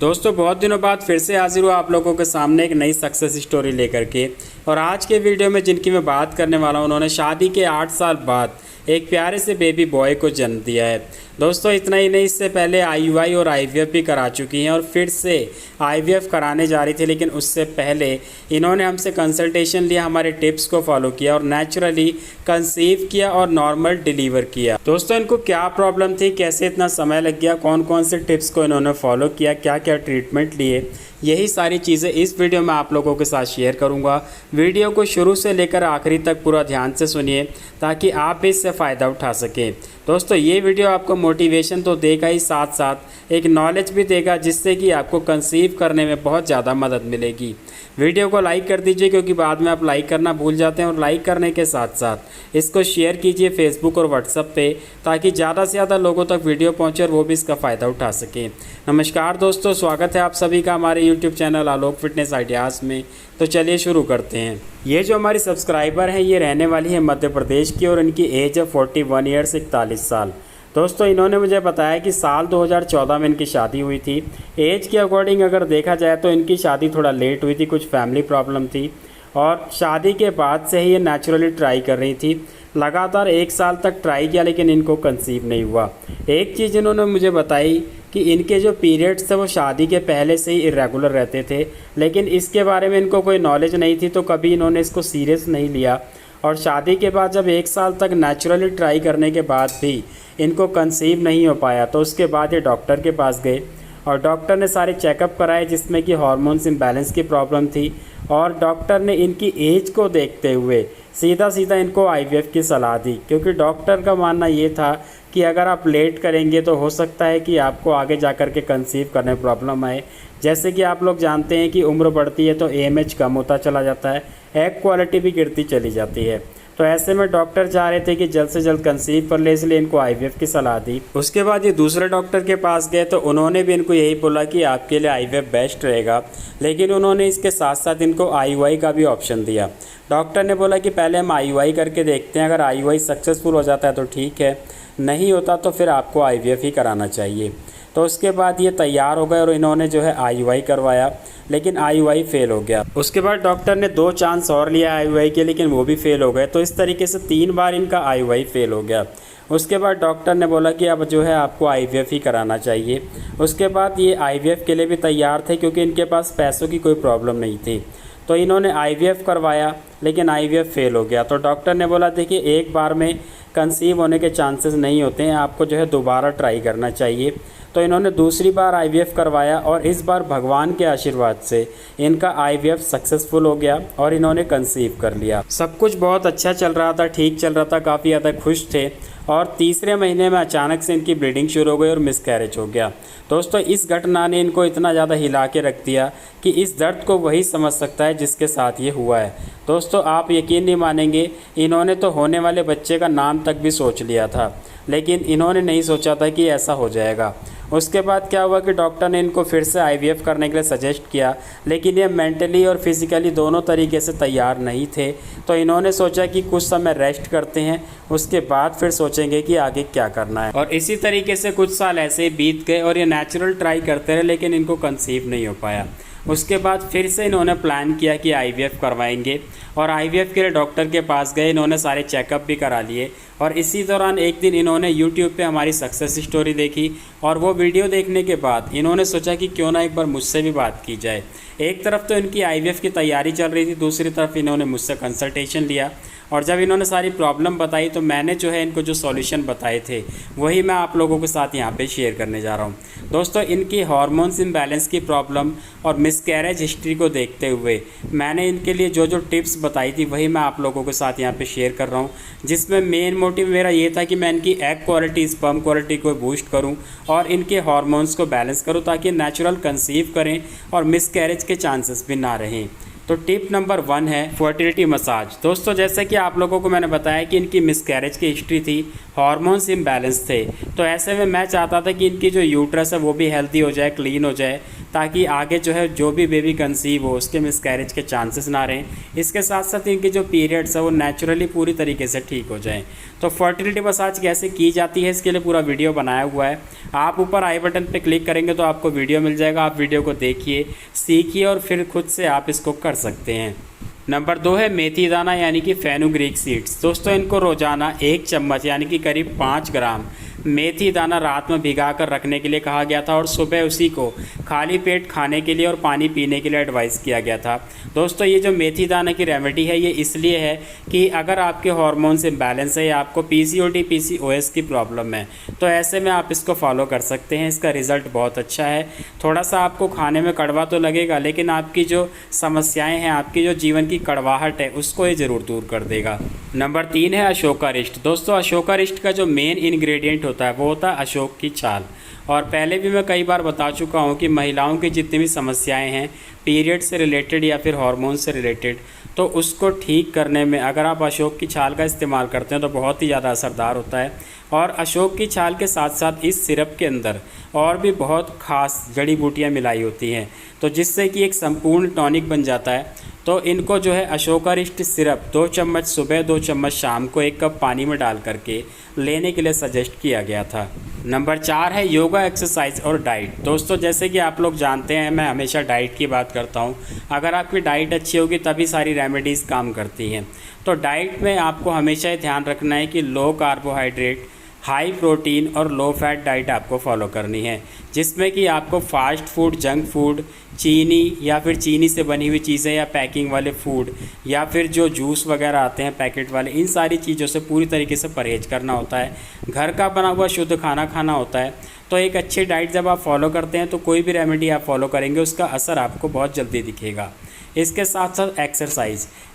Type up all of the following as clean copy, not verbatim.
दोस्तों बहुत दिनों बाद फिर से हाजिर हुआ आप लोगों के सामने एक नई सक्सेस स्टोरी लेकर के। और आज के वीडियो में जिनकी मैं बात करने वाला हूं, उन्होंने शादी के 8 साल बाद एक प्यारे से बेबी बॉय को जन्म दिया है। दोस्तों इतना ही नहीं, इससे पहले आईयूआई और आईवीएफ भी करा चुकी हैं और फिर से आईवीएफ कराने जा रही थी, लेकिन उससे पहले इन्होंने हमसे कंसल्टेशन लिया, हमारे टिप्स को फॉलो किया और नेचुरली कंसीव किया और नॉर्मल डिलीवर किया। दोस्तों इनको क्या प्रॉब्लम थी, कैसे इतना समय लग गया, कौन कौन से टिप्स को इन्होंने फॉलो किया, क्या क्या ट्रीटमेंट लिए, यही सारी चीज़ें इस वीडियो में आप लोगों के साथ शेयर करूंगा। वीडियो को शुरू से लेकर आखिरी तक पूरा ध्यान से सुनिए ताकि आप भी इससे फ़ायदा उठा सकें। दोस्तों ये वीडियो आपको मोटिवेशन तो देगा ही, साथ साथ एक नॉलेज भी देगा जिससे कि आपको कंसीव करने में बहुत ज़्यादा मदद मिलेगी। वीडियो को लाइक कर दीजिए क्योंकि बाद में आप लाइक करना भूल जाते हैं, और लाइक करने के साथ साथ इसको शेयर कीजिए फेसबुक और व्हाट्सएप पे ताकि ज़्यादा से ज़्यादा लोगों तक वीडियो पहुंचे और वो भी इसका फ़ायदा उठा सकें। नमस्कार दोस्तों, स्वागत है आप सभी का हमारे यूट्यूब चैनल आलोक फिटनेस आइडियाज़ में। तो चलिए शुरू करते हैं। ये जो हमारी सब्सक्राइबर हैं ये रहने वाली है मध्य प्रदेश की और इनकी एज है 41 ईयर्स 41 साल। दोस्तों इन्होंने मुझे बताया कि साल 2014 में इनकी शादी हुई थी। एज के अकॉर्डिंग अगर देखा जाए तो इनकी शादी थोड़ा लेट हुई थी, कुछ फैमिली प्रॉब्लम थी और शादी के बाद से ही ये नेचुरली ट्राई कर रही थी। लगातार 1 साल तक ट्राई किया लेकिन इनको कंसीव नहीं हुआ। एक चीज़ इन्होंने मुझे बताई कि इनके जो पीरियड्स थे वो शादी के पहले से ही इरेगुलर रहते थे, लेकिन इसके बारे में इनको कोई नॉलेज नहीं थी तो कभी इन्होंने इसको सीरियस नहीं लिया। और शादी के बाद जब 1 साल तक नेचुरली ट्राई करने के बाद भी इनको कंसीव नहीं हो पाया तो उसके बाद ये डॉक्टर के पास गए और डॉक्टर ने सारे चेकअप कराए जिसमें कि हार्मोन्स इम्बैलेंस की प्रॉब्लम थी। और डॉक्टर ने इनकी एज को देखते हुए सीधा इनको आईवीएफ की सलाह दी, क्योंकि डॉक्टर का मानना ये था कि अगर आप लेट करेंगे तो हो सकता है कि आपको आगे जा कर के कंसीव करने में प्रॉब्लम आए। जैसे कि आप लोग जानते हैं कि उम्र बढ़ती है तो एएमएच कम होता चला जाता है, एग क्वालिटी भी गिरती चली जाती है। तो ऐसे में डॉक्टर चाह रहे थे कि जल्द से जल्द कंसीव कर ले, इसलिए इनको आईवीएफ की सलाह दी। उसके बाद ये दूसरे डॉक्टर के पास गए तो उन्होंने भी इनको यही बोला कि आपके लिए आईवीएफ बेस्ट रहेगा, लेकिन उन्होंने इसके साथ साथ इनको आईयूआई का भी ऑप्शन दिया। डॉक्टर ने बोला कि पहले हम आईयूआई करके देखते हैं, अगर आईयूआई सक्सेसफुल हो जाता है तो ठीक है, नहीं होता तो फिर आपको आईवीएफ ही कराना चाहिए। तो उसके बाद ये तैयार हो गए और इन्होंने जो है आईयूआई करवाया, लेकिन आईयूआई फेल हो गया। उसके बाद डॉक्टर ने 2 चांस और लिया आईयूआई के, लेकिन वो भी फेल हो गए। तो इस तरीके से 3 बार इनका आईयूआई फेल हो गया। उसके बाद डॉक्टर ने बोला कि अब जो है आपको आईवीएफ ही कराना चाहिए। उसके बाद ये आईवीएफ के लिए भी तैयार थे क्योंकि इनके पास पैसों की कोई प्रॉब्लम नहीं थी। तो इन्होंने आईवीएफ करवाया लेकिन आईवीएफ फेल हो गया। तो डॉक्टर ने बोला देखिए एक बार में कंसीव होने के चांसेस नहीं होते हैं, आपको जो है दोबारा ट्राई करना चाहिए। तो इन्होंने दूसरी बार आईवीएफ करवाया और इस बार भगवान के आशीर्वाद से इनका आईवीएफ सक्सेसफुल हो गया और इन्होंने कंसीव कर लिया। सब कुछ बहुत अच्छा चल रहा था, ठीक चल रहा था, काफ़ी ज़्यादा खुश थे। और तीसरे महीने में अचानक से इनकी ब्लीडिंग शुरू हो गई और मिसकैरेज हो गया। दोस्तों इस घटना ने इनको इतना ज़्यादा हिला के रख दिया कि इस दर्द को वही समझ सकता है जिसके साथ ये हुआ है। दोस्तों आप यकीन नहीं मानेंगे, इन्होंने तो होने वाले बच्चे का नाम तक भी सोच लिया था, लेकिन इन्होंने नहीं सोचा था कि ऐसा हो जाएगा। उसके बाद क्या हुआ कि डॉक्टर ने इनको फिर से आईवीएफ करने के लिए सजेस्ट किया, लेकिन ये मेंटली और फिज़िकली दोनों तरीके से तैयार नहीं थे। तो इन्होंने सोचा कि कुछ समय रेस्ट करते हैं, उसके बाद फिर सोचेंगे कि आगे क्या करना है। और इसी तरीके से कुछ साल ऐसे ही बीत गए और ये नेचुरल ट्राई करते रहे, लेकिन इनको कंसीव नहीं हो पाया। उसके बाद फिर से इन्होंने प्लान किया कि आईवीएफ करवाएंगे और आईवीएफ के लिए डॉक्टर के पास गए। इन्होंने सारे चेकअप भी करा लिए और इसी दौरान एक दिन इन्होंने यूट्यूब पे हमारी सक्सेस स्टोरी देखी और वो वीडियो देखने के बाद इन्होंने सोचा कि क्यों ना एक बार मुझसे भी बात की जाए। एक तरफ तो इनकी आईवीएफ की तैयारी चल रही थी, दूसरी तरफ इन्होंने मुझसे कंसल्टेशन लिया और जब इन्होंने सारी प्रॉब्लम बताई तो मैंने जो है इनको जो सॉल्यूशन बताए थे वही मैं आप लोगों के साथ यहाँ पे शेयर करने जा रहा हूँ। दोस्तों इनकी हार्मोन्स इम्बैलेंस की प्रॉब्लम और मिसकैरेज हिस्ट्री को देखते हुए मैंने इनके लिए जो जो टिप्स बताई थी वही मैं आप लोगों के साथ यहाँ पे शेयर कर रहा हूँ, जिसमें मेन मोटिव मेरा ये था कि मैं इनकी एग क्वालिटी, स्पर्म क्वालिटी को बूस्ट करूँ और इनके हार्मोन्स को बैलेंस करूँ ताकि नेचुरल कंसीव करें और मिसकैरेज के चांसेस भी ना रहें। तो टिप नंबर 1 है फर्टिलिटी मसाज। दोस्तों जैसे कि आप लोगों को मैंने बताया कि इनकी मिसकैरेज की हिस्ट्री थी, हार्मोन्स इम्बैलेंस थे, तो ऐसे में मैं चाहता था कि इनकी जो यूट्रस है वो भी हेल्दी हो जाए, क्लीन हो जाए, ताकि आगे जो है जो भी बेबी कंसीव हो उसके मिसकैरेज के चांसेस ना रहें। इसके साथ साथ इनके जो पीरियड्स है वो नेचुरली पूरी तरीके से ठीक हो जाएं। तो फर्टिलिटी मसाज कैसे की जाती है इसके लिए पूरा वीडियो बनाया हुआ है। आप ऊपर आई बटन पे क्लिक करेंगे तो आपको वीडियो मिल जाएगा। आप वीडियो को देखिए, सीखिए और फिर खुद से आप इसको कर सकते हैं। नंबर 2 है मेथी दाना यानी कि फेनुग्रीक सीड्स। दोस्तों इनको रोज़ाना 1 चम्मच यानी कि करीब 5 ग्राम मेथी दाना रात में भिगा कर रखने के लिए कहा गया था और सुबह उसी को खाली पेट खाने के लिए और पानी पीने के लिए एडवाइस किया गया था। दोस्तों ये जो मेथी दाना की रेमेडी है ये इसलिए है कि अगर आपके हार्मोन्स इम्बैलेंस है या आपको पीसीओडी पीसीओएस की प्रॉब्लम है तो ऐसे में आप इसको फॉलो कर सकते हैं। इसका रिज़ल्ट बहुत अच्छा है। थोड़ा सा आपको खाने में कड़वा तो लगेगा लेकिन आपकी जो समस्याएँ हैं, आपकी जो जीवन की कड़वाहट है उसको ये ज़रूर दूर कर देगा। नंबर 3 है अशोकारिष्ट। दोस्तों अशोकारिष्ट का जो मेन इंग्रेडिएंट होता है वो होता है अशोक की छाल। और पहले भी मैं कई बार बता चुका हूँ कि महिलाओं की जितनी भी समस्याएं हैं पीरियड से रिलेटेड या फिर हार्मोन से रिलेटेड, तो उसको ठीक करने में अगर आप अशोक की छाल का इस्तेमाल करते हैं तो बहुत ही ज़्यादा असरदार होता है। और अशोक की छाल के साथ साथ इस सिरप के अंदर और भी बहुत ख़ास जड़ी बूटियाँ मिलाई होती हैं तो जिससे कि एक संपूर्ण टॉनिक बन जाता है। तो इनको जो है अशोकारिष्ट सिरप 2 चम्मच सुबह 2 चम्मच शाम को 1 कप पानी में डाल करके लेने के लिए सजेस्ट किया गया था। नंबर 4 है योगा, एक्सरसाइज और डाइट। दोस्तों जैसे कि आप लोग जानते हैं मैं हमेशा डाइट की बात करता हूं। अगर आपकी डाइट अच्छी होगी तभी सारी रेमेडीज़ काम करती हैं। तो डाइट में आपको हमेशा ये ध्यान रखना है कि लो कार्बोहाइड्रेट, हाई प्रोटीन और लो फैट डाइट आपको फॉलो करनी है, जिसमें कि आपको फास्ट फूड, जंक फूड, चीनी या फिर चीनी से बनी हुई चीज़ें या पैकिंग वाले फूड या फिर जो जूस वगैरह आते हैं पैकेट वाले, इन सारी चीज़ों से पूरी तरीके से परहेज करना होता है। घर का बना हुआ शुद्ध खाना खाना होता है। तो एक अच्छी डाइट जब आप फॉलो करते हैं तो कोई भी रेमेडी आप फॉलो करेंगे उसका असर आपको बहुत जल्दी दिखेगा। इसके साथ साथ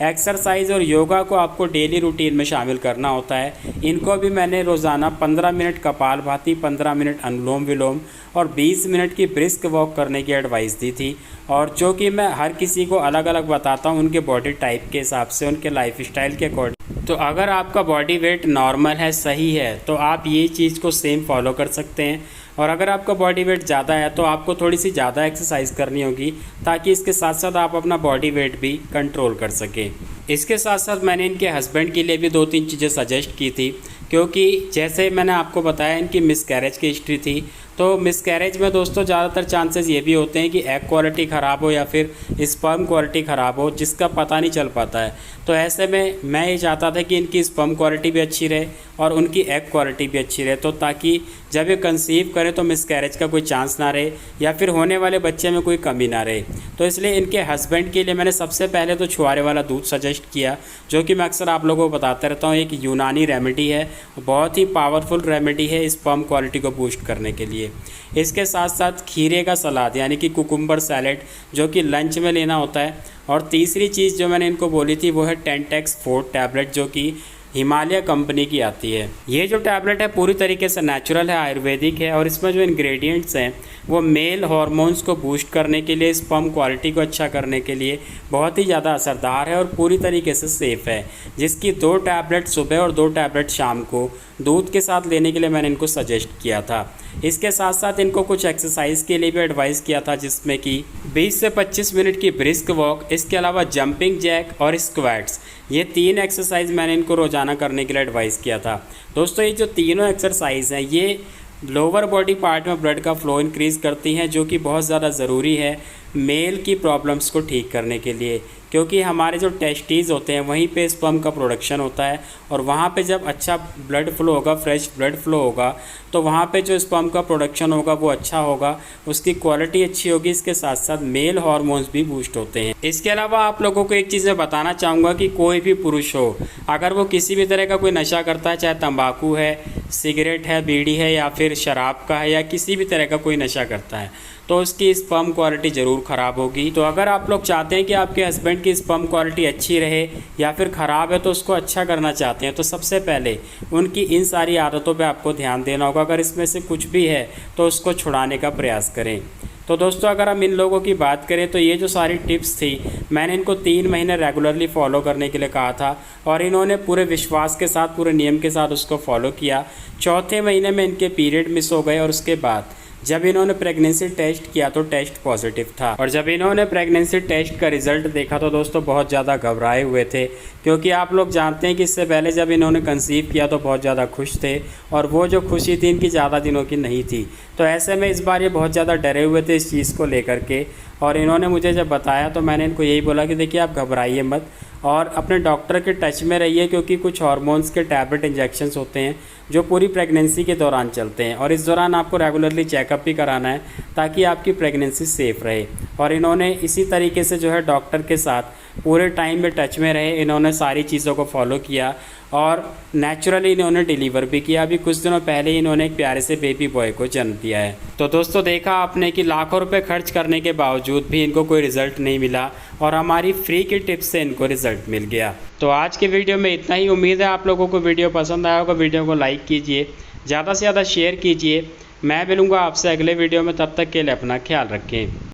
एक्सरसाइज और योगा को आपको डेली रूटीन में शामिल करना होता है। इनको भी मैंने रोज़ाना 15 मिनट कपालभाति, 15 मिनट अनुलोम विलोम और 20 मिनट की ब्रिस्क वॉक करने की एडवाइस दी थी, और जो कि मैं हर किसी को अलग अलग बताता हूँ उनके बॉडी टाइप के हिसाब से, उनके लाइफस्टाइल के अकॉर्डिंग। तो अगर आपका बॉडी वेट नॉर्मल है, सही है, तो आप ये चीज़ को सेम फॉलो कर सकते हैं। और अगर आपका बॉडी वेट ज़्यादा है तो आपको थोड़ी सी ज़्यादा एक्सरसाइज करनी होगी ताकि इसके साथ साथ आप अपना बॉडी वेट भी कंट्रोल कर सकें। इसके साथ साथ मैंने इनके हस्बैंड के लिए भी 2-3 चीज़ें सजेस्ट की थी, क्योंकि जैसे मैंने आपको बताया इनकी मिसकैरेज की हिस्ट्री थी। तो मिसकैरेज में दोस्तों ज़्यादातर चांसेस ये भी होते हैं कि एग क्वालिटी ख़राब हो या फिर स्पर्म क्वालिटी ख़राब हो, जिसका पता नहीं चल पाता है। तो ऐसे में मैं ये चाहता था कि इनकी स्पर्म क्वालिटी भी अच्छी रहे और उनकी एग क्वालिटी भी अच्छी रहे, तो ताकि जब ये कंसीव करें तो मिसकैरेज का कोई चांस ना रहे या फिर होने वाले बच्चे में कोई कमी ना रहे। तो इसलिए इनके हस्बैंड के लिए मैंने सबसे पहले तो छुआरे वाला दूध सजेस्ट किया, जो कि मैं अक्सर आप लोगों को बताता रहता हूँ। एक यूनानी रेमेडी है, बहुत ही पावरफुल रेमेडी है स्पर्म क्वालिटी को बूस्ट करने के लिए। इसके साथ साथ खीरे का सलाद यानी कि कुकुम्बर सैलेड, जो कि लंच में लेना होता है। और तीसरी चीज़ जो मैंने इनको बोली थी वो है टेंटेक्स 4 टैबलेट, जो कि हिमालय कंपनी की आती है। ये जो टैबलेट है पूरी तरीके से नेचुरल है, आयुर्वेदिक है, और इसमें जो इंग्रेडिएंट्स हैं वो मेल हार्मोन्स को बूस्ट करने के लिए, स्पर्म क्वालिटी को अच्छा करने के लिए बहुत ही ज़्यादा असरदार है और पूरी तरीके से सेफ़ है। जिसकी 2 टैबलेट सुबह और 2 टैबलेट शाम को दूध के साथ लेने के लिए मैंने इनको सजेस्ट किया था। इसके साथ साथ इनको कुछ एक्सरसाइज के लिए भी एडवाइस किया था, जिसमें कि 20 से 25 मिनट की ब्रिस्क वॉक, इसके अलावा जंपिंग जैक और स्क्वैट्स, ये 3 एक्सरसाइज मैंने इनको रोज़ाना करने के लिए एडवाइस किया था। दोस्तों ये जो तीनों एक्सरसाइज हैं ये लोअर बॉडी पार्ट में ब्लड का फ्लो इंक्रीज़ करती हैं, जो कि बहुत ज़्यादा ज़रूरी है मेल की प्रॉब्लम्स को ठीक करने के लिए, क्योंकि हमारे जो टेस्टीज़ होते हैं वहीं पे स्पर्म का प्रोडक्शन होता है, और वहाँ पे जब अच्छा ब्लड फ्लो होगा, फ्रेश ब्लड फ्लो होगा, तो वहाँ पे जो स्पर्म का प्रोडक्शन होगा वो अच्छा होगा, उसकी क्वालिटी अच्छी होगी। इसके साथ साथ मेल हार्मोन्स भी बूस्ट होते हैं। इसके अलावा आप लोगों को एक चीज़ मैं बताना चाहूँगा कि कोई भी पुरुष हो, अगर वो किसी भी तरह का कोई नशा करता है, चाहे तंबाकू है, सिगरेट है, बीड़ी है या फिर शराब का है, या किसी भी तरह का कोई नशा करता है, तो उसकी स्पर्म क्वालिटी ज़रूर ख़राब होगी। तो अगर आप लोग चाहते हैं कि आपके हस्बैंड की स्पर्म क्वालिटी अच्छी रहे या फिर ख़राब है तो उसको अच्छा करना चाहते हैं, तो सबसे पहले उनकी इन सारी आदतों पे आपको ध्यान देना होगा। अगर इसमें से कुछ भी है तो उसको छुड़ाने का प्रयास करें। तो दोस्तों अगर हम इन लोगों की बात करें तो ये जो सारी टिप्स थी मैंने इनको 3 महीने रेगुलरली फॉलो करने के लिए कहा था, और इन्होंने पूरे विश्वास के साथ, पूरे नियम के साथ उसको फॉलो किया। चौथे महीने में इनके पीरियड मिस हो गए और उसके बाद जब इन्होंने प्रेगनेंसी टेस्ट किया तो टेस्ट पॉजिटिव था, और जब इन्होंने प्रेगनेंसी टेस्ट का रिजल्ट देखा तो दोस्तों बहुत ज़्यादा घबराए हुए थे, क्योंकि आप लोग जानते हैं कि इससे पहले जब इन्होंने कंसीव किया तो बहुत ज़्यादा खुश थे, और वो जो खुशी थी इनकी ज़्यादा दिनों की नहीं थी। तो ऐसे में इस बार ये बहुत ज़्यादा डरे हुए थे इस चीज़ को लेकर के, और इन्होंने मुझे जब बताया तो मैंने इनको यही बोला कि देखिए आप घबराइए मत और अपने डॉक्टर के टच में रहिए, क्योंकि कुछ हार्मोन्स के टैबलेट इंजेक्शंस होते हैं जो पूरी प्रेगनेंसी के दौरान चलते हैं, और इस दौरान आपको रेगुलरली चेकअप भी कराना है ताकि आपकी प्रेगनेंसी सेफ़ रहे। और इन्होंने इसी तरीके से जो है डॉक्टर के साथ पूरे टाइम में टच में रहे, इन्होंने सारी चीज़ों को फॉलो किया और नेचुरली इन्होंने डिलीवर भी किया। अभी कुछ दिनों पहले ही इन्होंने एक प्यारे से बेबी बॉय को जन्म दिया है। तो दोस्तों देखा आपने कि लाखों रुपए खर्च करने के बावजूद भी इनको कोई रिज़ल्ट नहीं मिला, और हमारी फ्री की टिप्स से इनको रिज़ल्ट मिल गया। तो आज के वीडियो में इतना ही। उम्मीद है आप लोगों को वीडियो पसंद आया होगा। वीडियो को लाइक कीजिए, ज़्यादा से ज़्यादा शेयर कीजिए। मैं मिलूँगा आपसे अगले वीडियो में, तब तक के लिए अपना ख्याल रखें।